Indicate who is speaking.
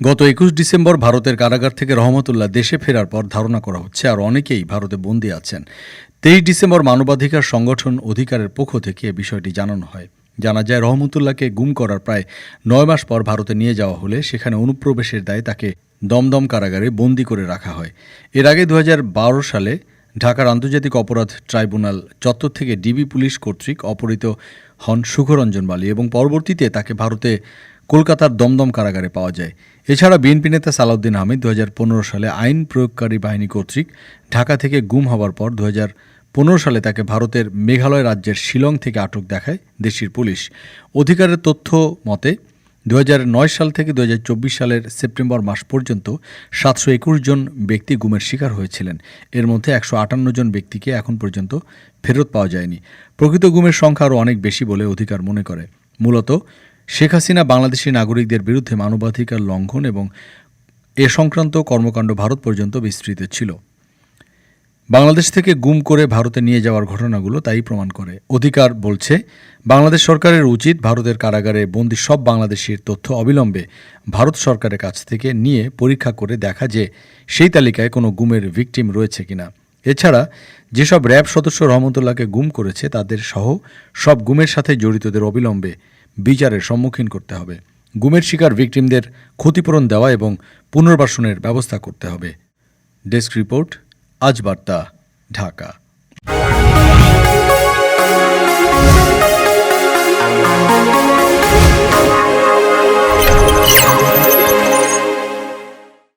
Speaker 1: গত ২১ ডিসেম্বর ভারতের কারাগার থেকে রহমতুল্লাহ দেশে ফেরার পর ধারণা করা হচ্ছে আর অনেকেই ভারতে বন্দী আছেন। ২৩ ডিসেম্বর মানবাধিকার সংগঠন অধিকারের পক্ষ থেকে এ বিষয়টি জানানো হয়। জানা যায়, রহমতুল্লাহকে গুম করার প্রায় ৯ মাস পর ভারতে নিয়ে যাওয়া হলে সেখানে অনুপ্রবেশের দায়ে তাকে দমদম কারাগারে বন্দী করে রাখা হয়। এর আগে ২০১২ সালে ঢাকার আন্তর্জাতিক অপরাধ ট্রাইব্যুনাল চত্বর থেকে ডিবি পুলিশ কর্তৃক অপহৃত হন সুখরঞ্জন বালি এবং পরবর্তীতে তাকে ভারতে কলকাতার দমদম কারাগারে পাওয়া যায়। এছাড়া বিএনপি নেতা সালাউদ্দিন আহমেদ ২০১৫ সালে আইন প্রয়োগকারী বাহিনী কর্তৃক ঢাকা থেকে গুম হওয়ার পর ২০১৫ সালে তাকে ভারতের মেঘালয় রাজ্যের শিলং থেকে আটক দেখায় দেশটির পুলিশ। অধিকারের তথ্য মতে ২০০৯ সাল থেকে ২০২৪ সালের সেপ্টেম্বর মাস পর্যন্ত ৭২১ জন ব্যক্তি গুমের শিকার হয়েছিলেন। এর মধ্যে ১৫৮ জন ব্যক্তিকে এখন পর্যন্ত ফেরত পাওয়া যায়নি। প্রকৃত গুমের সংখ্যা আরও অনেক বেশি বলে অধিকার মনে করে। মূলত শেখ হাসিনা বাংলাদেশি নাগরিকদের বিরুদ্ধে মানবাধিকার লঙ্ঘন এবং এ সংক্রান্ত কর্মকাণ্ড ভারত পর্যন্ত বিস্তৃত ছিল। বাংলাদেশ থেকে গুম করে ভারতে নিয়ে যাওয়ার ঘটনাগুলো তাই প্রমাণ করে। অধিকার বলছে, বাংলাদেশ সরকারের উচিত ভারতের কারাগারে বন্দী সব বাংলাদেশির তথ্য অবিলম্বে ভারত সরকারের কাছ থেকে নিয়ে পরীক্ষা করে দেখা যে সেই তালিকায় কোনো গুমের ভিকটিম রয়েছে কিনা। এছাড়া যেসব র্যাব সদস্য রহমতুল্লাহকে গুম করেছে তাদের সহ সব গুমের সাথে জড়িতদের অবিলম্বে বিচারের সম্মুখীন করতে হবে। গুমের শিকার ভিকটিমদের ক্ষতিপূরণ দেওয়া এবং পুনর্বাসনের ব্যবস্থা করতে হবে। ডেস্ক রিপোর্ট, আজ বার্তা, ঢাকা।